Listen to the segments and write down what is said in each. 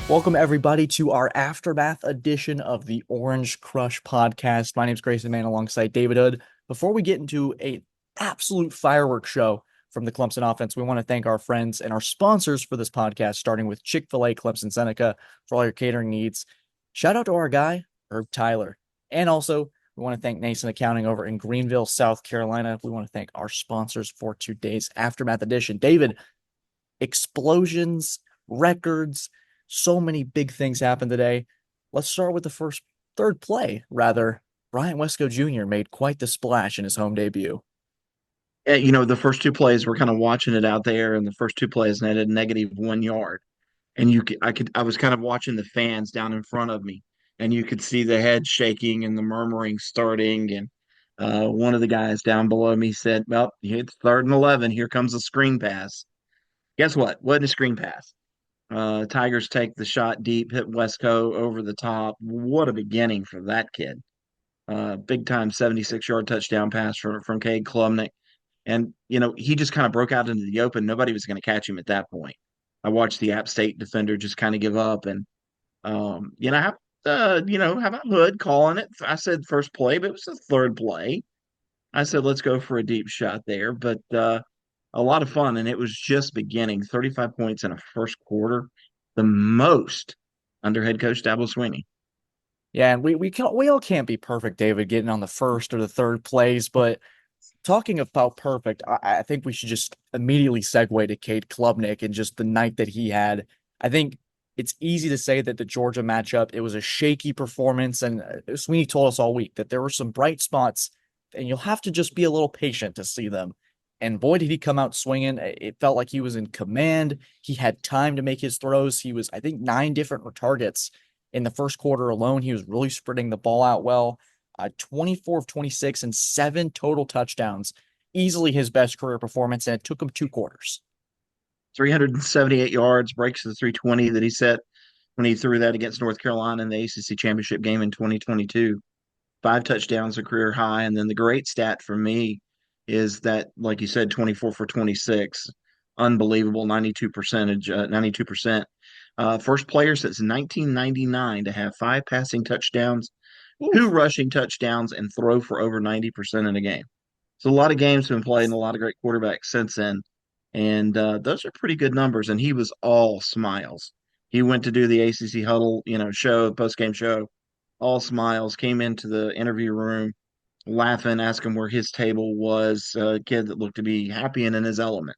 Welcome, everybody, to our aftermath edition of the Orange Crush podcast. My name is Grayson Mann alongside David Hood. Before we get into an absolute fireworks show from the Clemson offense, we want to thank our friends and our sponsors for this podcast, starting with Chick-fil-A Clemson Seneca for all your catering needs. Shout out to our guy, Herb Tyler. And also, we want to thank Nason Accounting over in Greenville, South Carolina. We want to thank our sponsors for today's aftermath edition. David, explosions, records, so many big things happened today. Let's start with the third play, rather. Bryant Wesco Jr. made quite the splash in his home debut. The first two plays, we're kind of watching it out there, and the first two plays netted negative 1 yard. And I was kind of watching the fans down in front of me, and you could see the head shaking and the murmuring starting. And one of the guys down below me said, "Well, it's 3rd and 11. Here comes a screen pass." Guess what? Wasn't a screen pass. Tigers take the shot deep, hit Wesco over the top. What a beginning for that kid! Big time 76-yard touchdown pass from Cade Klubnik. And, he just kind of broke out into the open. Nobody was going to catch him at that point. I watched the App State defender just kind of give up. And, how about Hood calling it? I said first play, but it was the third play. I said, let's go for a deep shot there. But a lot of fun. And it was just beginning. 35 points in a first quarter, the most under head coach Dabo Swinney. Yeah, and we all can't be perfect, David, getting on the first or the third plays, but talking about perfect, I think we should just immediately segue to Cade Klubnik and just the night that he had. I think it's easy to say that the Georgia matchup, it was a shaky performance, and Sweeney told us all week that there were some bright spots, and you'll have to just be a little patient to see them. And boy, did he come out swinging. It felt like he was in command. He had time to make his throws. He was, I think, 9 different targets in the first quarter alone. He was really spreading the ball out well. 24 of 26 and 7 total touchdowns. Easily his best career performance, and it took him 2 quarters. 378 yards, breaks the 320 that he set when he threw that against North Carolina in the ACC championship game in 2022. 5 touchdowns, a career high. And then the great stat for me is that, like you said, 24 for 26, unbelievable 92 percentage, 92%. First player since 1999 to have 5 passing touchdowns, Ooh. 2 rushing touchdowns, and throw for over 90% in a game. So a lot of games have been played and a lot of great quarterbacks since then. And those are pretty good numbers. And he was all smiles. He went to do the ACC huddle, show, post-game show, all smiles, came into the interview room laughing, asking where his table was, a kid that looked to be happy and in his element.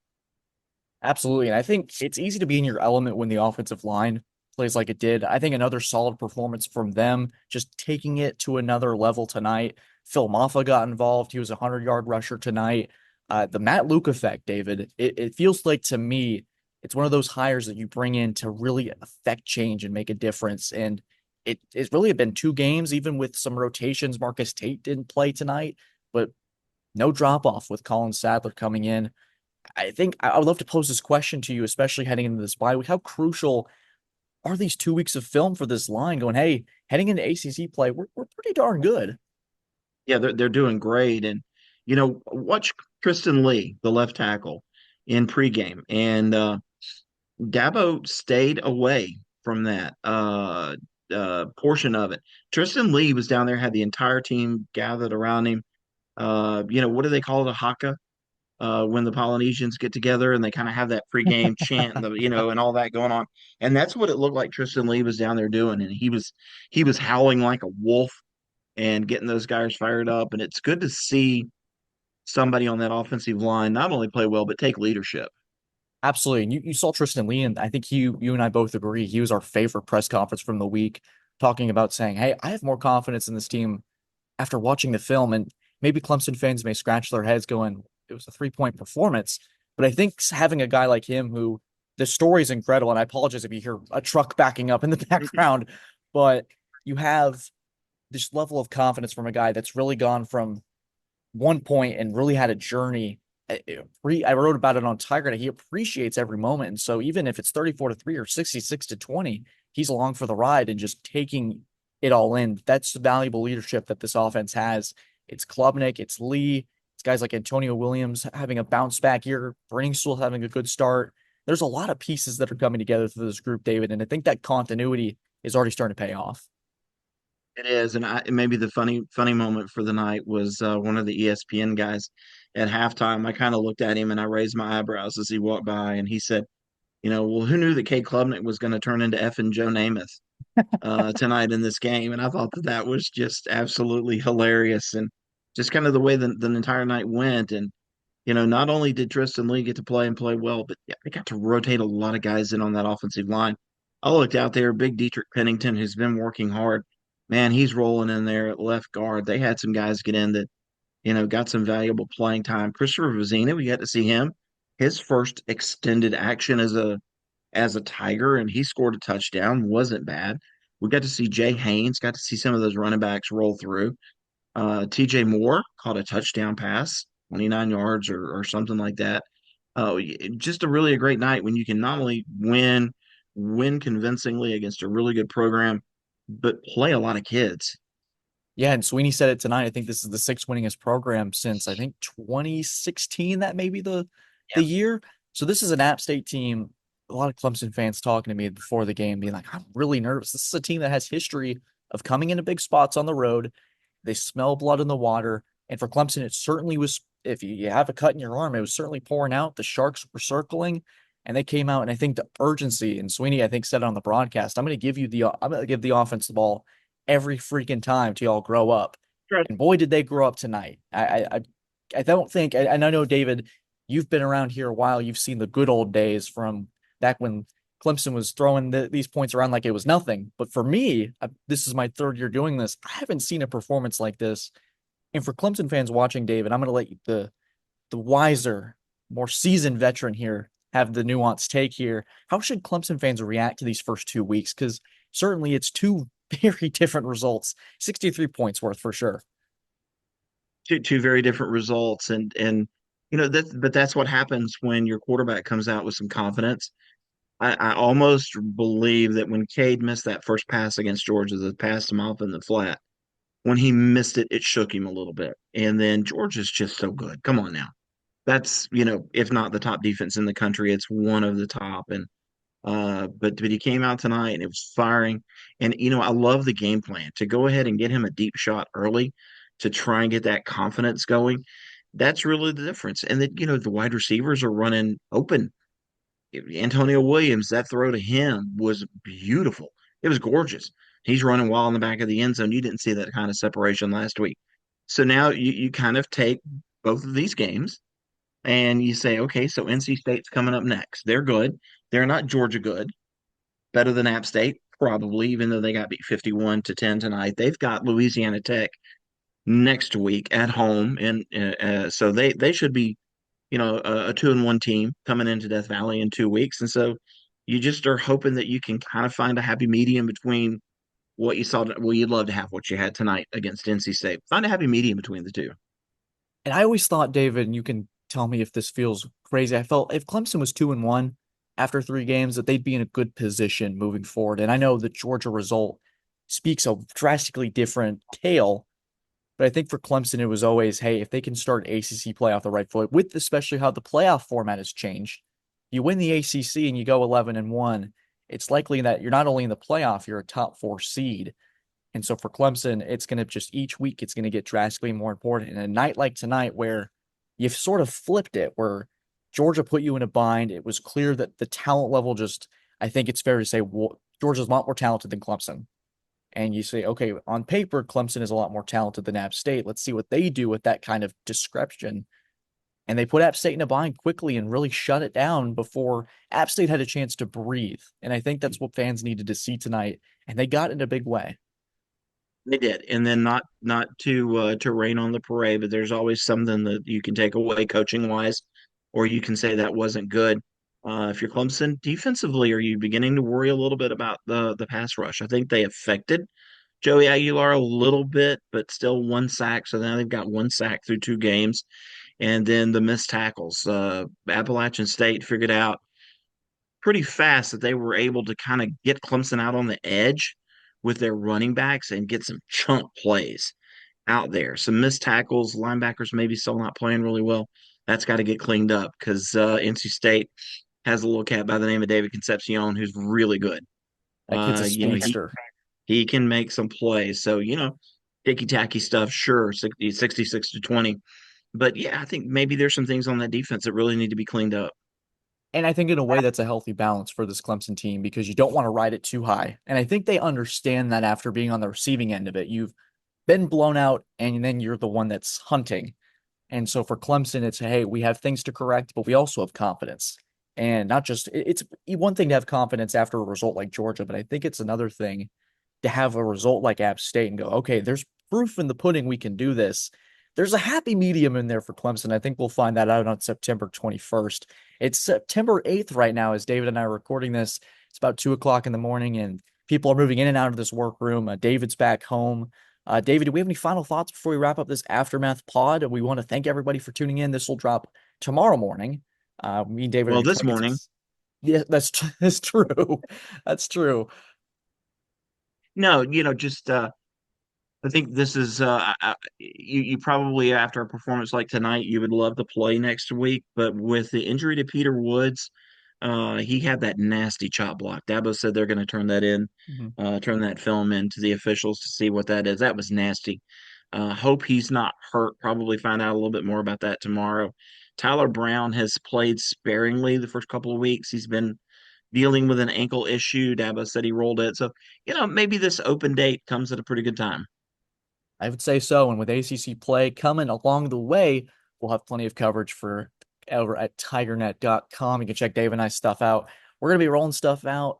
Absolutely. And I think it's easy to be in your element when the offensive line plays like it did. I think another solid performance from them, just taking it to another level tonight. Phil Maffa got involved. He was a 100-yard rusher tonight. The Matt Luke effect, David, it feels like to me, it's one of those hires that you bring in to really affect change and make a difference. And it's really been 2 games, even with some rotations. Marcus Tate didn't play tonight, but no drop off with Colin Sadler coming in. I think I would love to pose this question to you, especially heading into this bye week. How crucial are these 2 weeks of film for this line going, hey, heading into ACC play, we're pretty darn good. Yeah, they're doing great. And, watch Tristan Lee, the left tackle, in pregame. And Dabo stayed away from that portion of it. Tristan Lee was down there, had the entire team gathered around him. What do they call it? A haka? When the Polynesians get together and they kind of have that pregame chant and and all that going on. And that's what it looked like Tristan Lee was down there doing. And he was howling like a wolf and getting those guys fired up. And it's good to see somebody on that offensive line not only play well, but take leadership. Absolutely. And you saw Tristan Lee, and I think you and I both agree he was our favorite press conference from the week, talking about saying, hey, I have more confidence in this team after watching the film. And maybe Clemson fans may scratch their heads going, it was a 3-point performance. But I think having a guy like him who the story is incredible, and I apologize if you hear a truck backing up in the background, but you have this level of confidence from a guy that's really gone from one point and really had a journey. I wrote about it on TigerNet. He appreciates every moment. And so even if it's 34-3 or 66-20, he's along for the ride and just taking it all in. That's the valuable leadership that this offense has. It's Klubnik, it's Lee, it's guys like Antonio Williams having a bounce back year, Briningstool having a good start. there's a lot of pieces that are coming together through this group, David, and I think that continuity is already starting to pay off. It is, and maybe the funny moment for the night was one of the ESPN guys at halftime. I kind of looked at him and I raised my eyebrows as he walked by, and he said, well, who knew that Cade Klubnik was going to turn into effing Joe Namath tonight in this game? And I thought that that was just absolutely hilarious, and just kind of the way the entire night went. And not only did Tristan Lee get to play and play well, but yeah, they got to rotate a lot of guys in on that offensive line. I looked out there, big Dietrich Pennington, who's been working hard. Man, he's rolling in there at left guard. They had some guys get in that, got some valuable playing time. Christopher Vizina, we got to see him, his first extended action as a Tiger, and he scored a touchdown. Wasn't bad. We got to see Jay Haynes, got to see some of those running backs roll through. TJ Moore caught a touchdown pass, 29 yards or something like that. Just a great night when you can not only win convincingly against a really good program, but play a lot of kids. Yeah, and Sweeney said it tonight. I think this is the sixth winningest program since I think 2016. That may be the Yeah. year. So this is an App State team. A lot of Clemson fans talking to me before the game, being like, "I'm really nervous. This is a team that has history of coming into big spots on the road. They smell blood in the water, and for Clemson, it certainly was. If you have a cut in your arm, it was certainly pouring out. The Sharks were circling, and they came out. And I think the urgency, and Sweeney, I think, said it on the broadcast. I'm going to give the offense the ball every freaking time till y'all grow up. Sure. And boy, did they grow up tonight. I don't think, and I know, David, you've been around here a while. You've seen the good old days from back when Clemson was throwing these points around like it was nothing. But for me, this is my third year doing this. I haven't seen a performance like this. And for Clemson fans watching, David, I'm going to let the wiser, more seasoned veteran here have the nuanced take here. How should Clemson fans react to these first 2 weeks? Because certainly it's two very different results. 63 points worth for sure. Two very different results, and that's what happens when your quarterback comes out with some confidence. I almost believe that when Cade missed that first pass against Georgia, that passed him off in the flat, when he missed it, it shook him a little bit. And then Georgia's just so good. Come on now. That's, if not the top defense in the country, it's one of the top. And but he came out tonight and it was firing. And I love the game plan to go ahead and get him a deep shot early to try and get that confidence going. That's really the difference. And that, the wide receivers are running open. Antonio Williams, that throw to him was beautiful. It was gorgeous. He's running wild in the back of the end zone. You didn't see that kind of separation last week. So now you kind of take both of these games and you say, okay, so NC State's coming up next. They're good. They're not Georgia good. Better than App State, probably, even though they got beat 51-10 tonight. They've got Louisiana Tech next week at home, and so they should be a 2-1 team coming into Death Valley in 2 weeks. And so you just are hoping that you can kind of find a happy medium between what you saw. Well, you'd love to have what you had tonight against NC State. Find a happy medium between the two. And I always thought, David, and you can tell me if this feels crazy. I felt if Clemson was 2-1 after 3 games, that they'd be in a good position moving forward. And I know the Georgia result speaks a drastically different tale. But I think for Clemson, it was always, hey, if they can start ACC play off the right foot, with especially how the playoff format has changed, you win the ACC and you go 11-1, it's likely that you're not only in the playoff, you're a top 4 seed. And so for Clemson, it's going to just each week, it's going to get drastically more important. And a night like tonight, where you've sort of flipped it, where Georgia put you in a bind, it was clear that the talent level just, I think it's fair to say, well, Georgia's a lot more talented than Clemson. And you say, okay, on paper, Clemson is a lot more talented than App State. Let's see what they do with that kind of discretion. And they put App State in a bind quickly and really shut it down before App State had a chance to breathe. And I think that's what fans needed to see tonight. And they got in a big way. They did, and then not to rain on the parade, but there's always something that you can take away coaching wise, or you can say that wasn't good. If you're Clemson defensively, are you beginning to worry a little bit about the pass rush? I think they affected Joey Aguilar a little bit, but still one sack. So now they've got one sack through 2 games, and then the missed tackles. Appalachian State figured out pretty fast that they were able to kind of get Clemson out on the edge with their running backs and get some chunk plays out there. Some missed tackles, linebackers maybe still not playing really well. That's got to get cleaned up because NC State has a little cat by the name of David Concepcion who's really good. That kid's a You know, speedster. he can make some plays. So, ticky tacky stuff, sure, 66 to 20. But yeah, I think maybe there's some things on that defense that really need to be cleaned up. And I think in a way that's a healthy balance for this Clemson team because you don't want to ride it too high. And I think they understand that after being on the receiving end of it. You've been blown out and then you're the one that's hunting. And so for Clemson, it's, hey, we have things to correct, but we also have confidence. And not just, it's one thing to have confidence after a result like Georgia, but I think it's another thing to have a result like App State and go, okay, there's proof in the pudding we can do this. There's a happy medium in there for Clemson. I think we'll find that out on September 21st. It's September 8th right now as David and I are recording this. It's about 2 o'clock in the morning and people are moving in and out of this workroom. David's back home. David, do we have any final thoughts before we wrap up this Aftermath pod? We want to thank everybody for tuning in. This will drop tomorrow morning. Me and David are Well, going to this try to get morning, this. Yeah, that's true. That's true. no, just I think this is you probably after a performance like tonight you would love to play next week, but with the injury to Peter Woods, he had that nasty chop block. Dabo said they're going to turn that in, Mhm. turn that film in to the officials to see what that is. That was nasty. Hope he's not hurt. Probably find out a little bit more about that tomorrow. Tyler Brown has played sparingly the first couple of weeks. He's been dealing with an ankle issue. Dabo said he rolled it. So, maybe this open date comes at a pretty good time. I would say so. And with ACC play coming along the way, we'll have plenty of coverage for over at TigerNet.com. You can check Dave and I stuff out. We're going to be rolling stuff out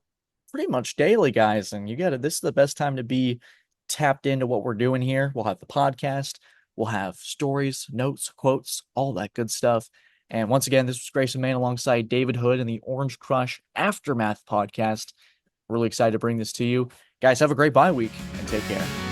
pretty much daily, guys. And you got it. This is the best time to be tapped into what we're doing here. We'll have the podcast, we'll have stories, notes, quotes, all that good stuff. And once again, this was Grayson Mann alongside David Hood and the Orange Crush Aftermath podcast. Really excited to bring this to you. Guys, have a great bye week and take care.